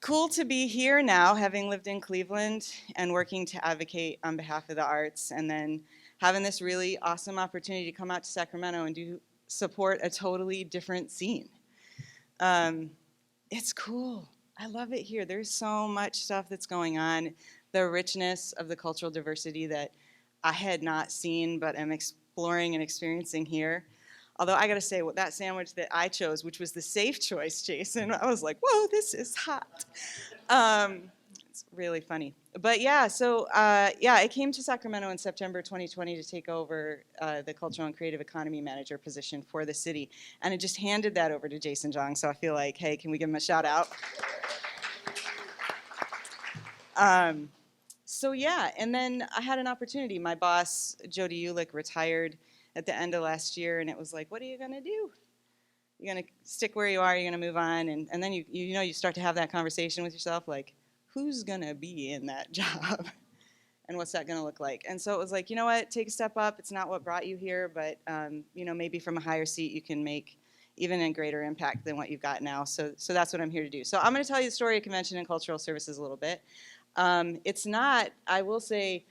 Cool to be here now, having lived in Cleveland and working to advocate on behalf of the arts, and then having this really awesome opportunity to come out to Sacramento and support a totally different scene. Um, it's cool. I love it here. There's so much stuff that's going on. The richness of the cultural diversity that I had not seen but am exploring and experiencing here. Although I gotta say, that sandwich that I chose, which was the safe choice, Jason, I was like, whoa, this is hot. It's really funny. But yeah, I came to Sacramento in September 2020 to take over the Cultural and Creative Economy Manager position for the city. And I just handed that over to Jason Jong, so I feel like, hey, can we give him a shout out? And then I had an opportunity. My boss, Jody Ulick, retired at the end of last year, and it was like, what are you gonna do? You're gonna stick where you are, you're gonna move on, and then you start to have that conversation with yourself, like, who's gonna be in that job? And what's that gonna look like? And so it was like, you know what, take a step up. It's not what brought you here, but maybe from a higher seat you can make even a greater impact than what you've got now. So that's what I'm here to do. So I'm gonna tell you the story of Convention and Cultural Services a little bit. It's not, I will say,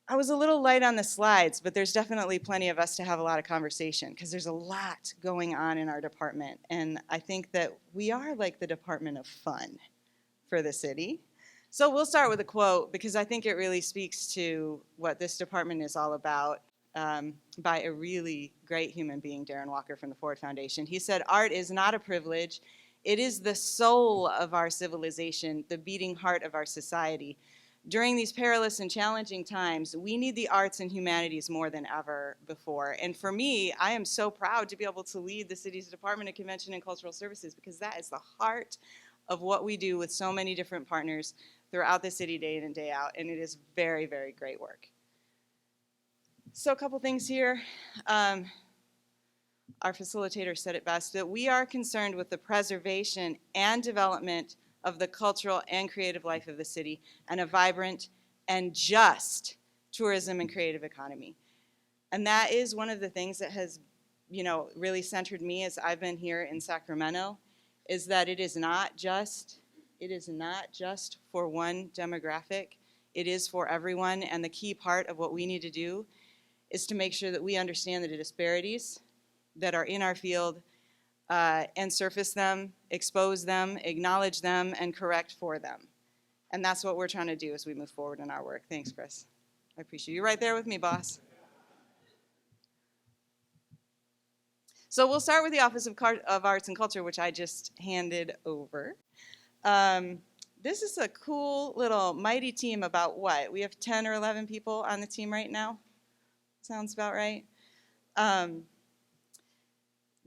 I was a little light on the slides, but there's definitely plenty of us to have a lot of conversation because there's a lot going on in our department. And I think that we are like the department of fun for the city. So we'll start with a quote because I think it really speaks to what this department is all about, by a really great human being, Darren Walker from the Ford Foundation. He said, "Art is not a privilege. It is the soul of our civilization, the beating heart of our society. During these perilous and challenging times, we need the arts and humanities more than ever before." And for me, I am so proud to be able to lead the city's Department of Convention and Cultural Services because that is the heart of what we do with so many different partners throughout the city day in and day out. And it is very, very great work. So a couple things here. Our facilitator said it best, that we are concerned with the preservation and development of the cultural and creative life of the city and a vibrant and just tourism and creative economy. And that is one of the things that has, really centered me as I've been here in Sacramento, is that it is not just for one demographic. It is for everyone, and the key part of what we need to do is to make sure that we understand the disparities that are in our field, and surface them, expose them, acknowledge them, and correct for them. And that's what we're trying to do as we move forward in our work. Thanks, Chris. I appreciate you. Right there with me, boss. So we'll start with the Office of Arts and Culture, which I just handed over. This is a cool little mighty team. About what? We have 10 or 11 people on the team right now? Sounds about right.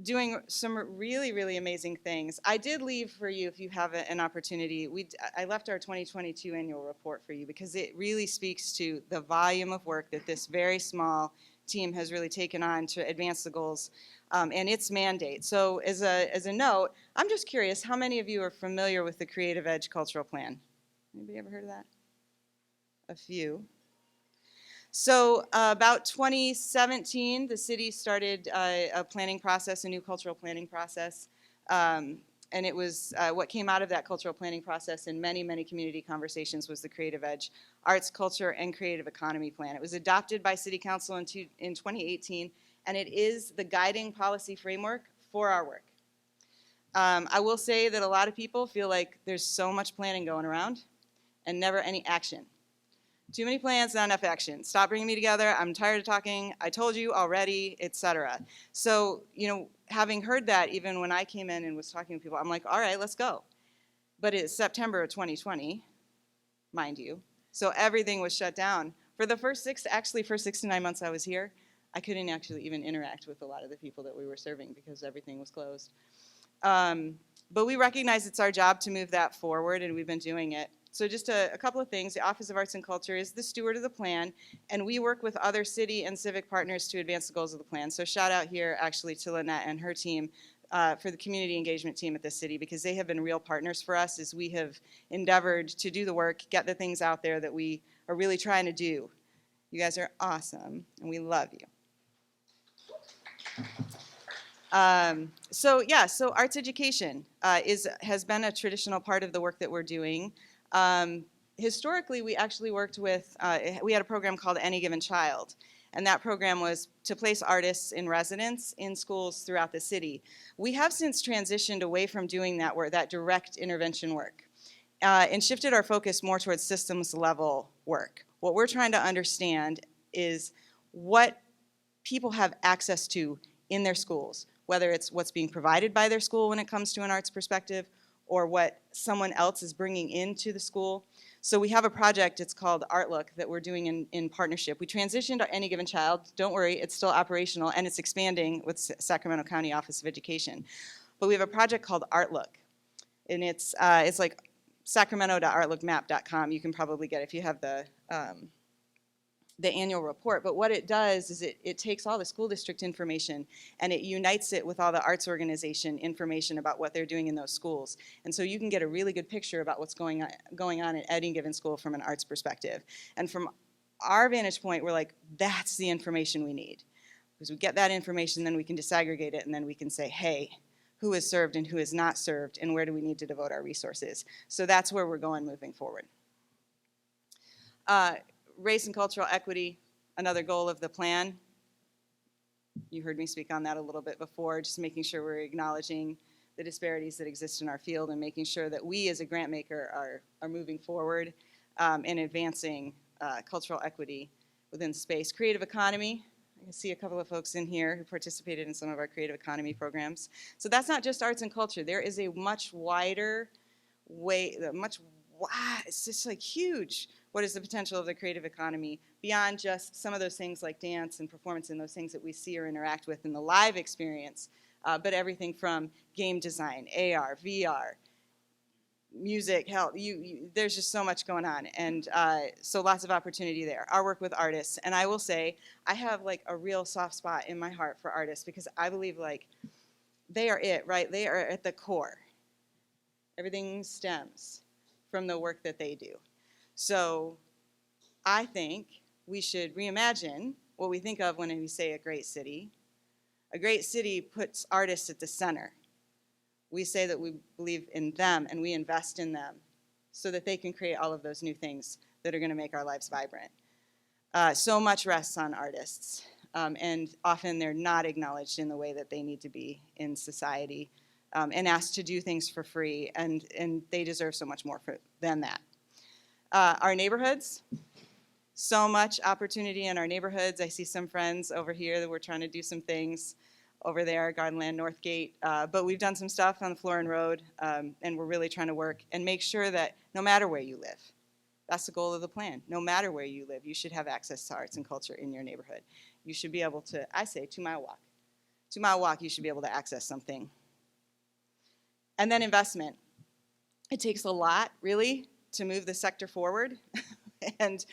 Doing some really, really amazing things. I did leave for you, if you have an opportunity, I left our 2022 annual report for you because it really speaks to the volume of work that this very small team has really taken on to advance the goals and its mandate. So as a note, I'm just curious, how many of you are familiar with the Creative Edge Cultural Plan? Anybody ever heard of that? A few. So about 2017, the city started a planning process, a new cultural planning process. And it was what came out of that cultural planning process in many, many community conversations was the Creative Edge Arts, Culture, and Creative Economy Plan. It was adopted by City Council in 2018, and it is the guiding policy framework for our work. I will say that a lot of people feel like there's so much planning going around and never any action. Too many plans, not enough action. Stop bringing me together. I'm tired of talking. I told you already, etc. So, having heard that, even when I came in and was talking to people, I'm like, all right, let's go. But it's September of 2020, mind you. So everything was shut down. For the first 6 to 9 months I was here, I couldn't actually even interact with a lot of the people that we were serving because everything was closed. But we recognize it's our job to move that forward, and we've been doing it. So just a couple of things. The Office of Arts and Culture is the steward of the plan, and we work with other city and civic partners to advance the goals of the plan. So shout out here actually to Lynette and her team for the community engagement team at the city, because they have been real partners for us as we have endeavored to do the work, get the things out there that we are really trying to do. You guys are awesome, and we love you. So arts education has been a traditional part of the work that we're doing. Historically, we actually worked with, we had a program called Any Given Child, and that program was to place artists in residence in schools throughout the city. We have since transitioned away from doing that work, that direct intervention work, and shifted our focus more towards systems level work. What we're trying to understand is what people have access to in their schools, whether it's what's being provided by their school when it comes to an arts perspective, or what someone else is bringing into the school. So we have a project, it's called Artlook, that we're doing in partnership. We transitioned to Any Given Child. Don't worry, it's still operational, and it's expanding with Sacramento County Office of Education. But we have a project called Artlook, and it's like sacramento.artlookmap.com. You can probably get it if you have the annual report. But what it does is it takes all the school district information and it unites it with all the arts organization information about what they're doing in those schools. And so you can get a really good picture about what's going on at any given school from an arts perspective. And from our vantage point, we're like, that's the information we need. Because we get that information, then we can disaggregate it, and then we can say, hey, who is served and who is not served, and where do we need to devote our resources? So that's where we're going moving forward. Race and cultural equity, another goal of the plan. You heard me speak on that a little bit before, just making sure we're acknowledging the disparities that exist in our field and making sure that we as a grant maker are moving forward and advancing cultural equity within space. Creative economy, I can see a couple of folks in here who participated in some of our creative economy programs. So that's not just arts and culture. There is a much wider way, it's just like huge. What is the potential of the creative economy beyond just some of those things like dance and performance and those things that we see or interact with in the live experience, but everything from game design, AR, VR, music, health, there's just so much going on. And so lots of opportunity there. Our work with artists. And I will say, I have like a real soft spot in my heart for artists because I believe like they are it, right? They are at the core. Everything stems from the work that they do. So I think we should reimagine what we think of when we say a great city. A great city puts artists at the center. We say that we believe in them and we invest in them so that they can create all of those new things that are going to make our lives vibrant. So much rests on artists, and often they're not acknowledged in the way that they need to be in society and asked to do things for free, and they deserve so much more than that. Our neighborhoods, so much opportunity in our neighborhoods. I see some friends over here that we're trying to do some things over there, Gardenland, Northgate, but we've done some stuff on the Florin Road, and we're really trying to work and make sure that no matter where you live, that's the goal of the plan. No matter where you live, you should have access to arts and culture in your neighborhood. You should be able to, I say, 2-mile walk. 2-mile walk, you should be able to access something. And then investment. It takes a lot, really, to move the sector forward, and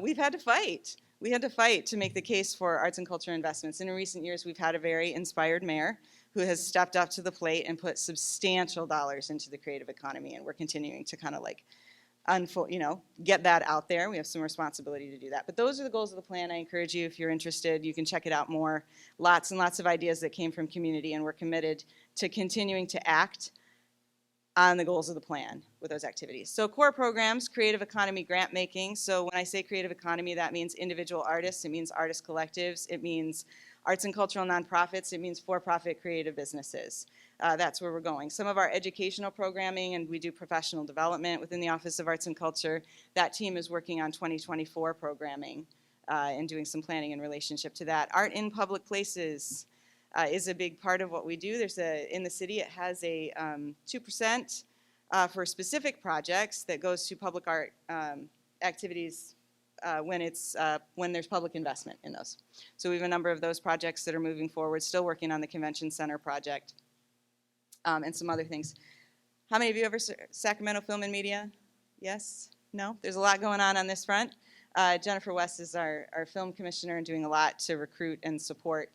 we've had to fight. We had to fight to make the case for arts and culture investments. And in recent years, we've had a very inspired mayor who has stepped up to the plate and put substantial dollars into the creative economy, and we're continuing to kind of like get that out there. We have some responsibility to do that. But those are the goals of the plan. I encourage you, if you're interested, you can check it out more. Lots and lots of ideas that came from community, and we're committed to continuing to act on the goals of the plan with those activities. So core programs, creative economy grant making. So when I say creative economy, that means individual artists, it means artist collectives, it means arts and cultural nonprofits, it means for-profit creative businesses. That's where we're going. Some of our educational programming, and we do professional development within the Office of Arts and Culture. That team is working on 2024 programming and doing some planning in relationship to that. Art in public places is a big part of what we do. In the city, it has a 2% for specific projects that goes to public art activities when there's public investment in those. So we have a number of those projects that are moving forward, still working on the Convention Center project and some other things. How many of you ever Sacramento Film and Media? Yes? No? There's a lot going on this front. Jennifer West is our film commissioner and doing a lot to recruit and support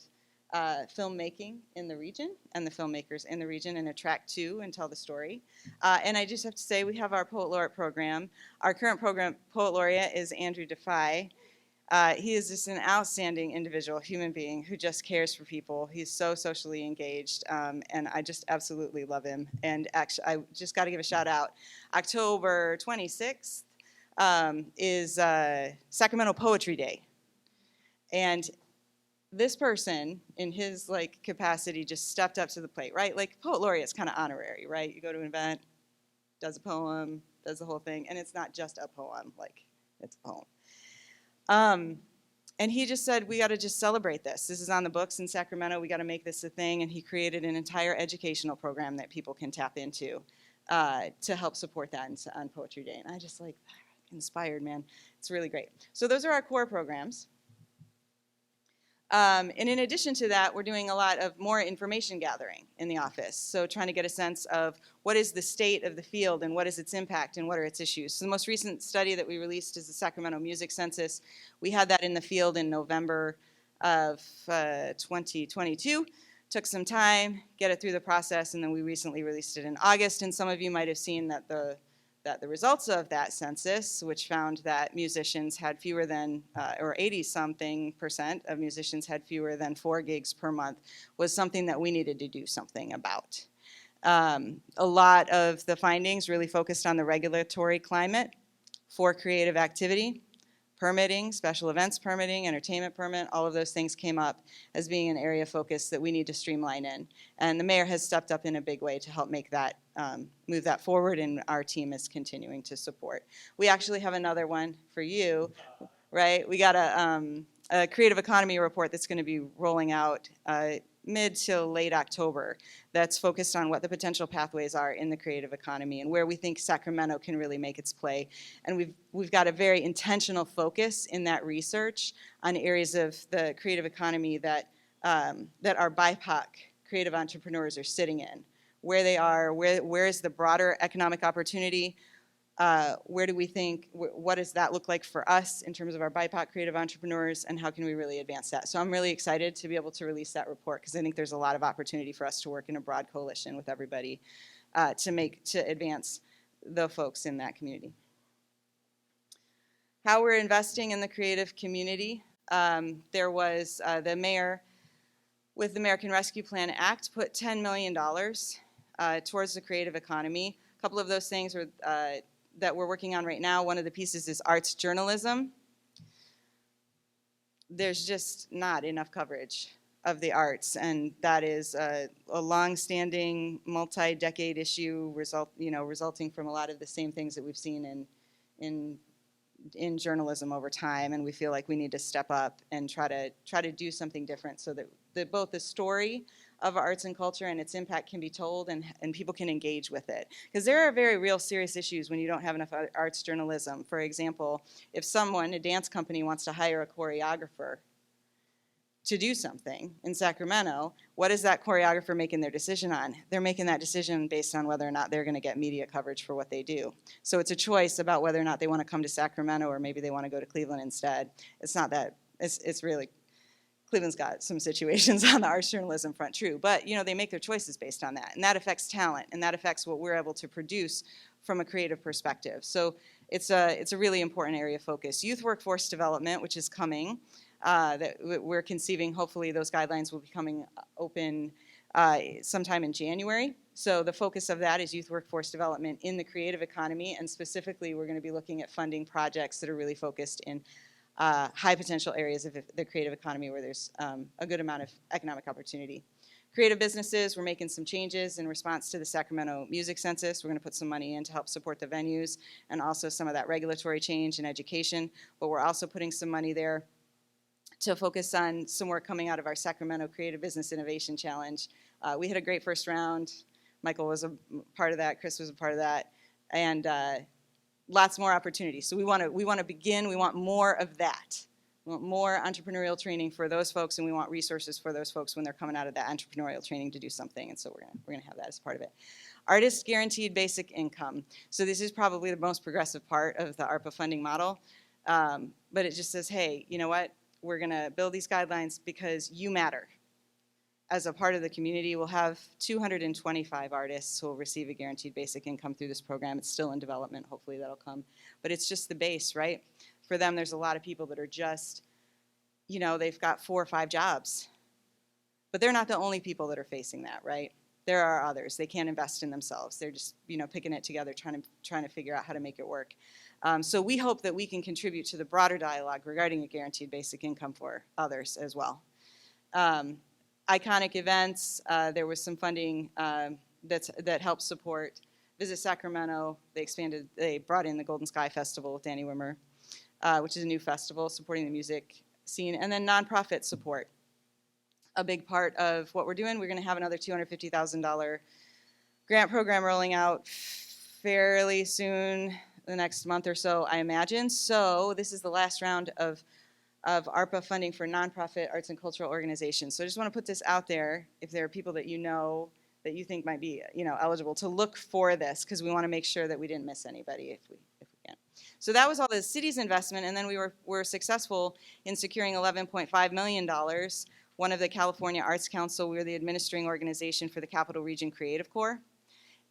filmmaking in the region and the filmmakers in the region and attract to and tell the story. And I just have to say we have our Poet Laureate program. Our current program Poet Laureate is Andrew Defy. He is just an outstanding individual, human being who just cares for people. He's so socially engaged, and I just absolutely love him. And actually, I just got to give a shout out. October 26th is Sacramento Poetry Day, and this person, in his like capacity, just stepped up to the plate. Right, like poet laureate's kind of honorary, right? You go to an event, does a poem, does the whole thing, and it's not just a poem, like it's a poem. And he just said, we got to just celebrate this. This is on the books in Sacramento. We got to make this a thing. And he created an entire educational program that people can tap into to help support that on Poetry Day. And I just like, inspired, man. It's really great. So those are our core programs. And in addition to that, we're doing a lot of more information gathering in the office. So trying to get a sense of what is the state of the field and what is its impact and what are its issues. So the most recent study that we released is the Sacramento Music Census. We had that in the field in November of 2022. Took some time, get it through the process, and then we recently released it in August. And some of you might have seen that the results of that census, which found that musicians had fewer than, or 80-something% of musicians had fewer than 4 gigs per month, was something that we needed to do something about. A lot of the findings really focused on the regulatory climate for creative activity, permitting, special events permitting, entertainment permit, all of those things came up as being an area of focus that we need to streamline in. And the mayor has stepped up in a big way to help make that, move that forward, and our team is continuing to support. We actually have another one for you, right? We got a creative economy report that's going to be rolling out mid to late October that's focused on what the potential pathways are in the creative economy and where we think Sacramento can really make its play. And we've got a very intentional focus in that research on areas of the creative economy that our BIPOC creative entrepreneurs are sitting in, where they are, where is the broader economic opportunity, where do we think, what does that look like for us in terms of our BIPOC creative entrepreneurs, and how can we really advance that? So I'm really excited to be able to release that report because I think there's a lot of opportunity for us to work in a broad coalition with everybody to advance the folks in that community. How we're investing in the creative community. There was the mayor, with the American Rescue Plan Act, put $10 million towards the creative economy. A couple of those things are that we're working on right now. One of the pieces is arts journalism. There's just not enough coverage of the arts, and that is a long-standing, multi-decade issue resulting from a lot of the same things that we've seen in journalism over time, and we feel like we need to step up and try to do something different so that both the story of arts and culture and its impact can be told and people can engage with it. Because there are very real serious issues when you don't have enough arts journalism. For example, if someone, a dance company, wants to hire a choreographer to do something in Sacramento, what is that choreographer making their decision on? They're making that decision based on whether or not they're going to get media coverage for what they do. So it's a choice about whether or not they want to come to Sacramento or maybe they want to go to Cleveland instead. It's not that, it's really, Cleveland's got some situations on the arts journalism front, true, but they make their choices based on that, and that affects talent, and that affects what we're able to produce from a creative perspective. So it's a really important area of focus. Youth workforce development, which is coming, that we're conceiving, hopefully those guidelines will be coming open sometime in January. So the focus of that is youth workforce development in the creative economy, and specifically we're going to be looking at funding projects that are really focused in high potential areas of the creative economy where there's a good amount of economic opportunity. Creative businesses, we're making some changes in response to the Sacramento Music Census. We're going to put some money in to help support the venues and also some of that regulatory change in education, but we're also putting some money there to focus on some work coming out of our Sacramento Creative Business Innovation Challenge. We had a great first round. Michael was a part of that, Chris was a part of that, and lots more opportunities. So we want to begin. We want more of that. We want more entrepreneurial training for those folks, and we want resources for those folks when they're coming out of that entrepreneurial training to do something. And so we're gonna have that as part of it. Artist guaranteed basic income. So this is probably the most progressive part of the ARPA funding model, but it just says, hey, you know what? We're gonna build these guidelines because you matter. As a part of the community, we'll have 225 artists who will receive a guaranteed basic income through this program. It's still in development. Hopefully that'll come. But it's just the base, right? for them, there's a lot of people that are just, they've got 4 or 5 jobs. But they're not the only people that are facing that, right? There are others. They can't invest in themselves. They're just, picking it together, trying to figure out how to make it work. So we hope that we can contribute to the broader dialogue regarding a guaranteed basic income for others as well. Iconic events. There was some funding that helped support Visit Sacramento. They brought in the Golden Sky Festival with Danny Wimmer, which is a new festival supporting the music scene, and then nonprofit support. A big part of what we're doing. We're going to have another $250,000 grant program rolling out fairly soon, the next month or so, I imagine. So this is the last round of ARPA funding for nonprofit arts and cultural organizations. So I just want to put this out there. If there are people that that you think might be eligible, to look for this, because we want to make sure that we didn't miss anybody if we can. So that was all the city's investment, and then we were successful in securing $11.5 million. One of the California Arts Council, we were the administering organization for the Capital Region Creative Corps.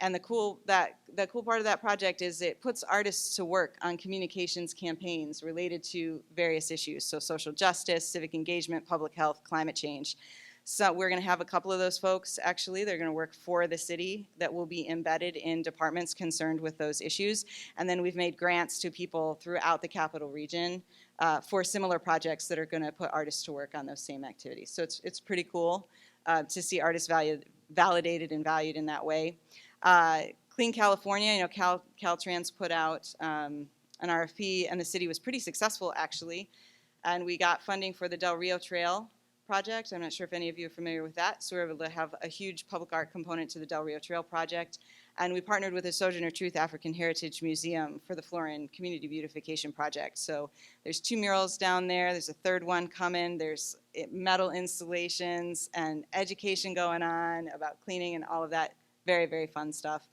And the cool part of that project is it puts artists to work on communications campaigns related to various issues. So social justice, civic engagement, public health, climate change. So we're going to have a couple of those folks, actually. They're going to work for the city that will be embedded in departments concerned with those issues. And then we've made grants to people throughout the Capital Region for similar projects that are going to put artists to work on those same activities. So it's pretty cool to see artists validated and valued in that way. Clean California, Caltrans put out an RFP, and the city was pretty successful, actually. And we got funding for the Del Rio Trail project. I'm not sure if any of you are familiar with that. So we were able to have a huge public art component to the Del Rio Trail project. And we partnered with the Sojourner Truth African Heritage Museum for the Florin Community Beautification Project. So there's 2 murals down there. There's a third one coming. There's metal installations and education going on about cleaning and all of that. Very, very fun stuff.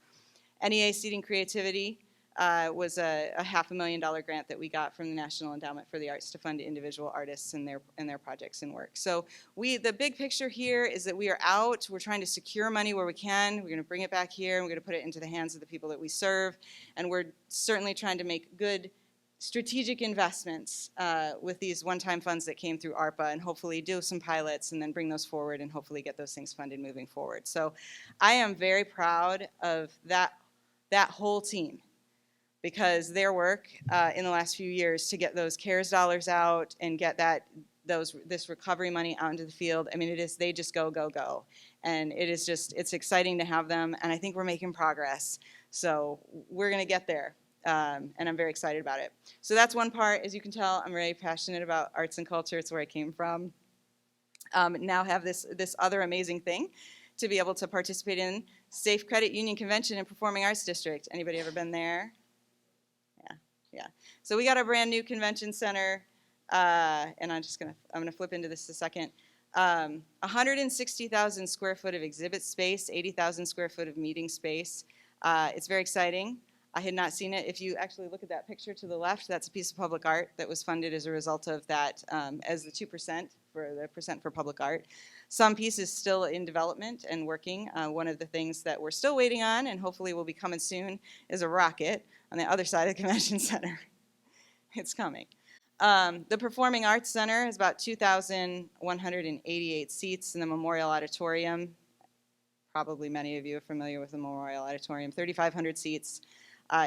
NEA Seeding Creativity was a $500,000 grant that we got from the National Endowment for the Arts to fund individual artists and their projects and work. So the big picture here is that we are out. We're trying to secure money where we can. We're going to bring it back here, and we're going to put it into the hands of the people that we serve. And we're certainly trying to make good strategic investments with these one-time funds that came through ARPA, and hopefully do some pilots and then bring those forward and hopefully get those things funded moving forward. So I am very proud of that whole team, because their work in the last few years to get those CARES dollars out and get this recovery money out into the field. I mean, they just go, go, go. And it's exciting to have them, and I think we're making progress. So we're gonna get there, and I'm very excited about it. So that's one part. As you can tell, I'm very passionate about arts and culture. It's where I came from. Now have this other amazing thing to be able to participate in Safe Credit Union Convention and Performing Arts District. Anybody ever been there? Yeah. So we got a brand new convention center, and I'm gonna flip into this a second. 160,000 square foot of exhibit space, 80,000 square foot of meeting space. It's very exciting. I had not seen it. If you actually look at that picture to the left, that's a piece of public art that was funded as a result of that, as the 2% for the percent for public art. Some pieces still in development and working. One of the things that we're still waiting on, and hopefully will be coming soon, is a rocket on the other side of the convention center. It's coming. The Performing Arts Center is about 2,188 seats in the Memorial Auditorium. Probably many of you are familiar with the Memorial Auditorium. 3,500 seats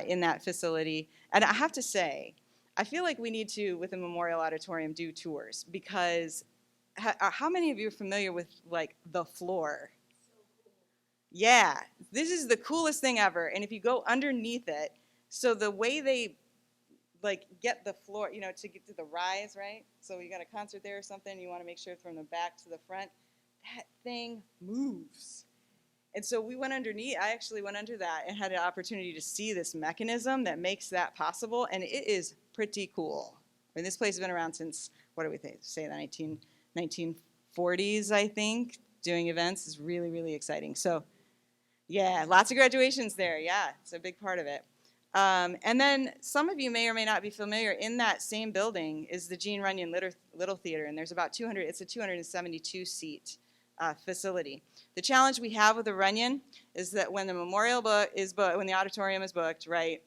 in that facility. And I have to say, I feel like we need to, with the Memorial Auditorium, do tours, because how many of you are familiar with, like, the floor? Yeah, this is the coolest thing ever. And if you go underneath it, so the way they get the floor, to get to the rise, right? So you got a concert there or something, you want to make sure from the back to the front, that thing moves. And so we went underneath. I actually went under that and had an opportunity to see this mechanism that makes that possible, and it is pretty cool. I mean, this place has been around since, what do we say, the 1940s, I think. Doing events is really, really exciting. So, yeah, lots of graduations there. Yeah, it's a big part of it. And then some of you may or may not be familiar, in that same building is the Gene Runyon Little Theater, and there's about 200, it's a 272-seat facility. The challenge we have with the Runyon is that when the when the auditorium is booked, right,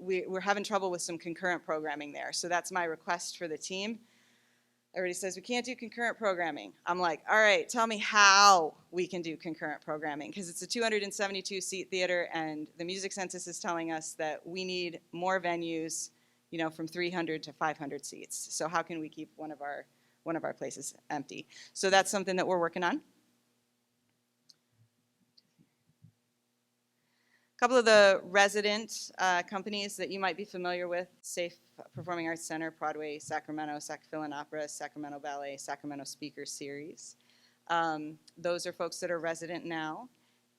we're having trouble with some concurrent programming there. So that's my request for the team. Everybody says we can't do concurrent programming. I'm like, all right, tell me how we can do concurrent programming, because it's a 272 seat theater, and the music census is telling us that we need more venues, from 300 to 500 seats. So how can we keep one of our places empty? So that's something that we're working on. A couple of the resident companies that you might be familiar with: Safe Performing Arts Center, Broadway, Sacramento, Sac Philin Opera, Sacramento Ballet, Sacramento Speaker Series. Those are folks that are resident now,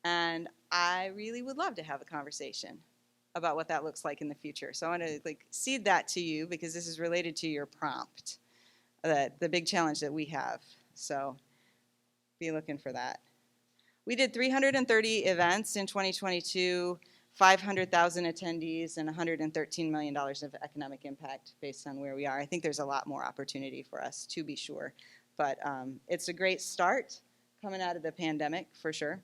and I really would love to have a conversation about what that looks like in the future. So I want to seed that to you, because this is related to your prompt, the big challenge that we have. So be looking for that. We did 330 events in 2022, 500,000 attendees, and $113 million of economic impact based on where we are. I think there's a lot more opportunity for us, to be sure. But it's a great start coming out of the pandemic, for sure.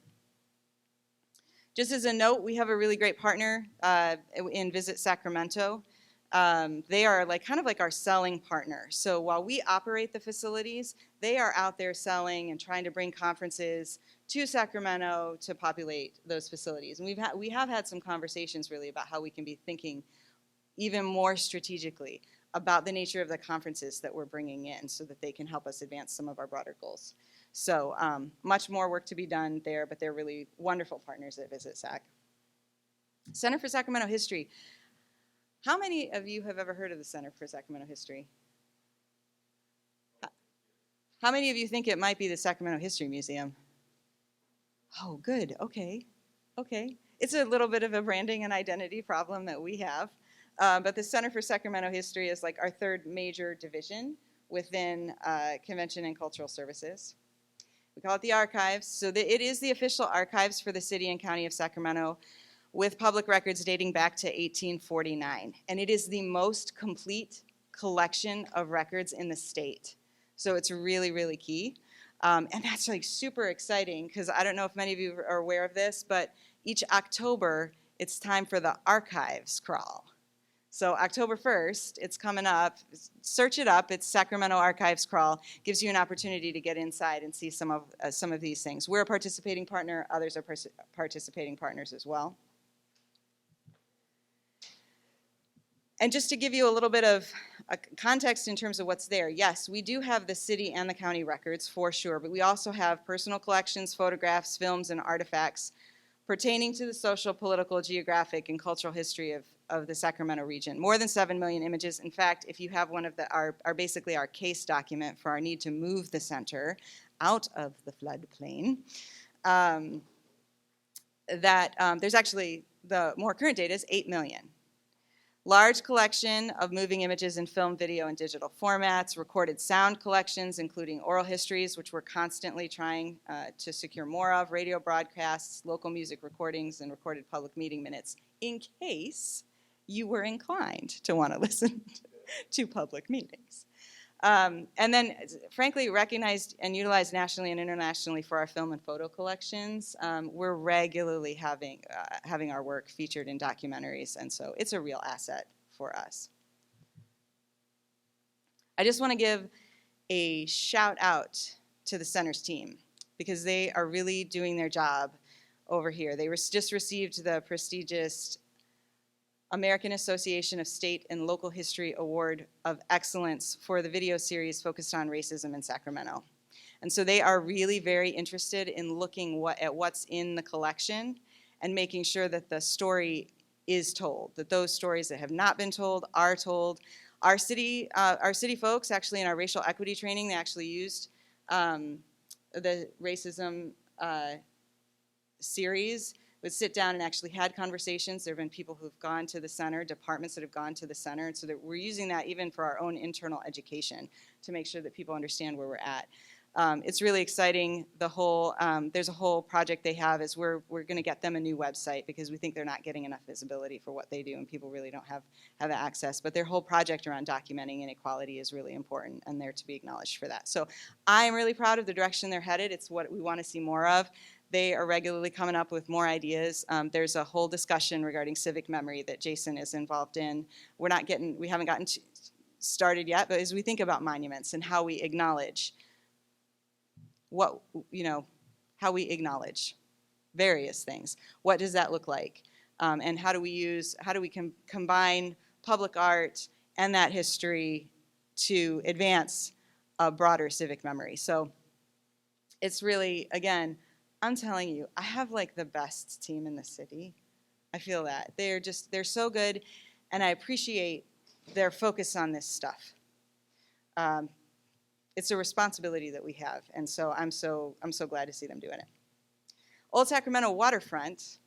Just as a note, we have a really great partner in Visit Sacramento. They are kind of like our selling partner. So while we operate the facilities, they are out there selling and trying to bring conferences to Sacramento to populate those facilities. And we have had some conversations really about how we can be thinking even more strategically about the nature of the conferences that we're bringing in, so that they can help us advance some of our broader goals. So much more work to be done there, but they're really wonderful partners at Visit Sac. Center for Sacramento History. How many of you have ever heard of the Center for Sacramento History? How many of you think it might be the Sacramento History Museum? Oh, good. Okay. It's a little bit of a branding and identity problem that we have. But the Center for Sacramento History is our third major division within Convention and Cultural Services. We call it the Archives. So it is the official archives for the city and county of Sacramento, with public records dating back to 1849. And it is the most complete collection of records in the state. So it's really, really key. And that's super exciting, because I don't know if many of you are aware of this, but each October, it's time for the archives crawl. So October 1st, it's coming up. Search it up. It's Sacramento Archives Crawl. Gives you an opportunity to get inside and see some of these things. We're a participating partner. Others are participating partners as well. And just to give you a little bit of a context in terms of what's there, yes, we do have the city and the county records for sure, but we also have personal collections, photographs, films, and artifacts pertaining to the social, political, geographic, and cultural history of the Sacramento region. More than 7 million images. In fact, if you have one of basically our case document for our need to move the center out of the floodplain, there's actually, the more current data is 8 million. Large collection of moving images in film, video, and digital formats, recorded sound collections, including oral histories, which we're constantly trying to secure more of, radio broadcasts, local music recordings, and recorded public meeting minutes, in case you were inclined to want to listen to public meetings. And then, frankly, recognized and utilized nationally and internationally for our film and photo collections. We're regularly having our work featured in documentaries, and so it's a real asset for us. I just want to give a shout out to the center's team, because they are really doing their job over here. They just received the prestigious American Association of State and Local History Award of Excellence for the video series focused on racism in Sacramento. And so they are really very interested in looking at what's in the collection and making sure that the story is told, that those stories that have not been told are told. Our city folks, actually, in our racial equity training, they actually used the racism series. Would sit down and actually had conversations. There have been people who've gone to the center, departments that have gone to the center, and so that we're using that even for our own internal education to make sure that people understand where we're at. It's really exciting. There's a whole project they have is we're going to get them a new website, because we think they're not getting enough visibility for what they do, and people really don't have access. But their whole project around documenting inequality is really important, and they're to be acknowledged for that. So I'm really proud of the direction they're headed. It's what we want to see more of. They are regularly coming up with more ideas. There's a whole discussion regarding civic memory that Jason is involved in. We haven't gotten started yet, but as we think about monuments and how we acknowledge how we acknowledge various things, what does that look like? And how do we combine public art and that history to advance a broader civic memory? So it's really, again, I'm telling you, I have like the best team in the city. I feel that. They're so good, and I appreciate their focus on this stuff. It's a responsibility that we have, and so I'm so glad to see them doing it. Old Sacramento waterfront.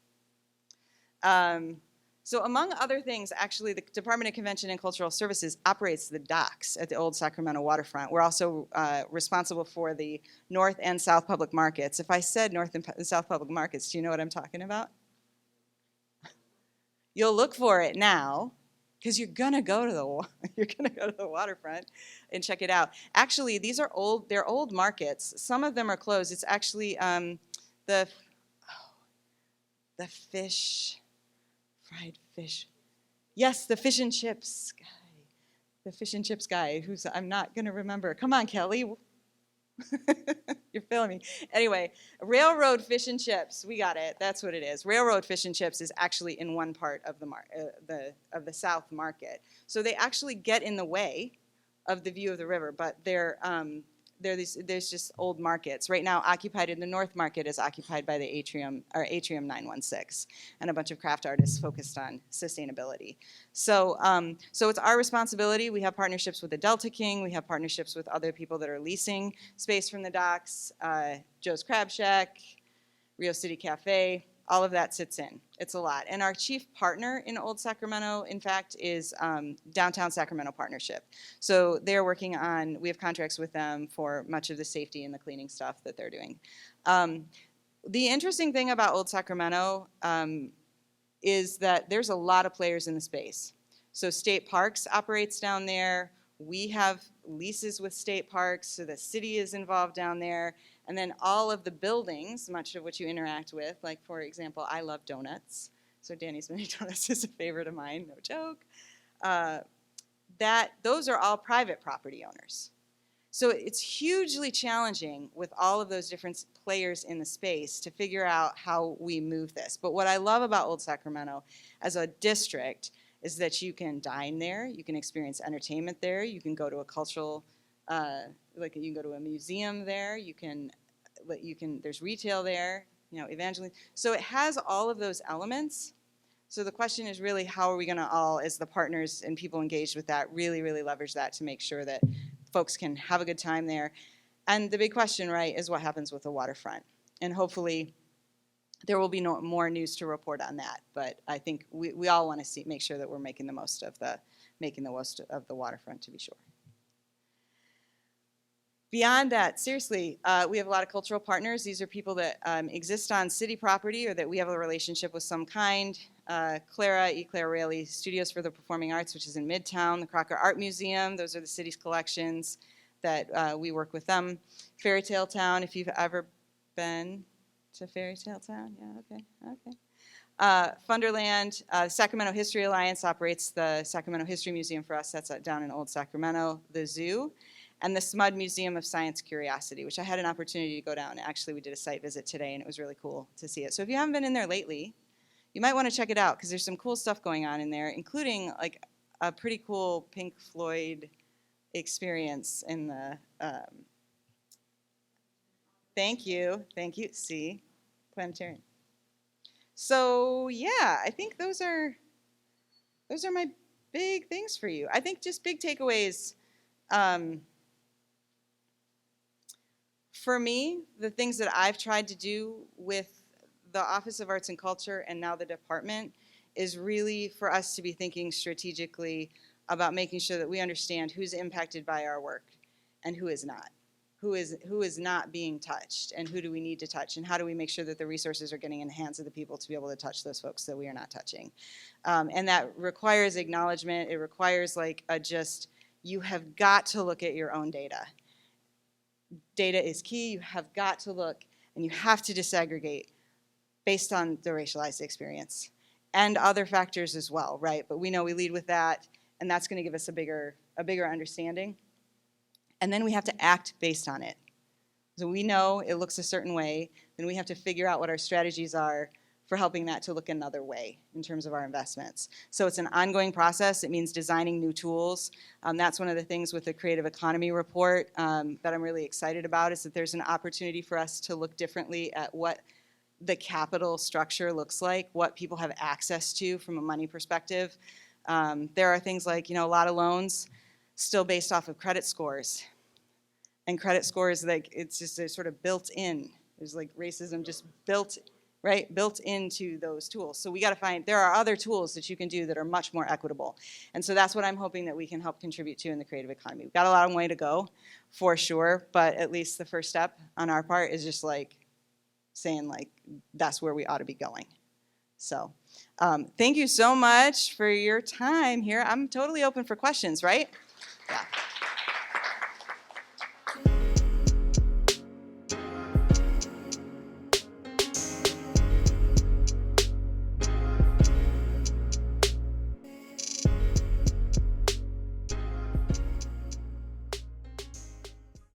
So among other things, actually, the Department of Convention and Cultural Services operates the docks at the Old Sacramento waterfront. We're also responsible for the North and South Public Markets. If I said North and South Public Markets, do you know what I'm talking about? You'll look for it now, because you're gonna go to the waterfront and check it out. Actually, these are they're old markets. Some of them are closed. It's actually the fish. Fried fish. Yes, the fish and chips guy. The fish and chips guy, who's I'm not going to remember. Come on, Kelly. You're feeling me. Anyway, Railroad Fish and Chips. We got it. That's what it is. Railroad Fish and Chips is actually in one part of the South Market. So they actually get in the way of the view of the river, but there's just old markets. Right now, occupied in the North Market is occupied by the Atrium 916, and a bunch of craft artists focused on sustainability. So it's our responsibility. We have partnerships with the Delta King. We have partnerships with other people that are leasing space from the docks. Joe's Crab Shack, Rio City Cafe. All of that sits in. It's a lot. And our chief partner in Old Sacramento, in fact, is Downtown Sacramento Partnership. So they're working on, we have contracts with them for much of the safety and the cleaning stuff that they're doing. The interesting thing about Old Sacramento is that there's a lot of players in the space. So State Parks operates down there. We have leases with state parks, so the city is involved down there. And then all of the buildings, much of which you interact with, like, for example, I love donuts. So Danny's Mini Donuts is a favorite of mine, no joke. Those are all private property owners. So it's hugely challenging with all of those different players in the space to figure out how we move this. But what I love about Old Sacramento as a district is that you can dine there, you can experience entertainment there, you can go to a cultural, you can go to a museum there, there's retail there, evangelism. So it has all of those elements. So the question is really, how are we going to all, as the partners and people engaged with that, really, really leverage that to make sure that folks can have a good time there. And the big question, right, is what happens with the waterfront. And hopefully there will be more news to report on that. But I think we all want to make sure that we're making the most of the waterfront, to be sure. Beyond that, seriously, we have a lot of cultural partners. These are people that exist on city property or that we have a relationship with some kind. Clara Raley Studios for the Performing Arts, which is in Midtown. The Crocker Art Museum, those are the city's collections that we work with them. Fairy Tale Town, if you've ever been to Fairy Tale Town. Yeah, okay. Funderland, Sacramento History Alliance operates the Sacramento History Museum for us. That's down in Old Sacramento. The zoo. And the SMUD Museum of Science Curiosity, which I had an opportunity to go down. Actually, we did a site visit today, and it was really cool to see it. So if you haven't been in there lately, you might want to check it out, because there's some cool stuff going on in there, including like a pretty cool Pink Floyd experience in the, thank you, see, planetarium. So yeah, I think those are my big things for you. I think just big takeaways. For me, the things that I've tried to do with the Office of Arts and Culture and now the department is really for us to be thinking strategically about making sure that we understand who's impacted by our work and who is not. Who is not being touched, and who do we need to touch, and how do we make sure that the resources are getting in the hands of the people to be able to touch those folks that we are not touching. And that requires acknowledgement. It requires you have got to look at your own data. Data is key. You have got to look, and you have to disaggregate based on the racialized experience and other factors as well, right? But we know we lead with that, and that's going to give us a bigger understanding. And then we have to act based on it. So we know it looks a certain way, then we have to figure out what our strategies are for helping that to look another way in terms of our investments. So it's an ongoing process. It means designing new tools. That's one of the things with the Creative Economy report that I'm really excited about, is that there's an opportunity for us to look differently at what the capital structure looks like, what people have access to from a money perspective. There are things like, a lot of loans still based off of credit scores. And credit scores, like, it's just sort of built in. There's like racism just built into those tools. So we got to find, there are other tools that you can do that are much more equitable. And so that's what I'm hoping that we can help contribute to in the creative economy. We've got a long way to go, for sure, but at least the first step on our part is just like saying, like, that's where we ought to be going. So thank you so much for your time here. I'm totally open for questions, right? Yeah.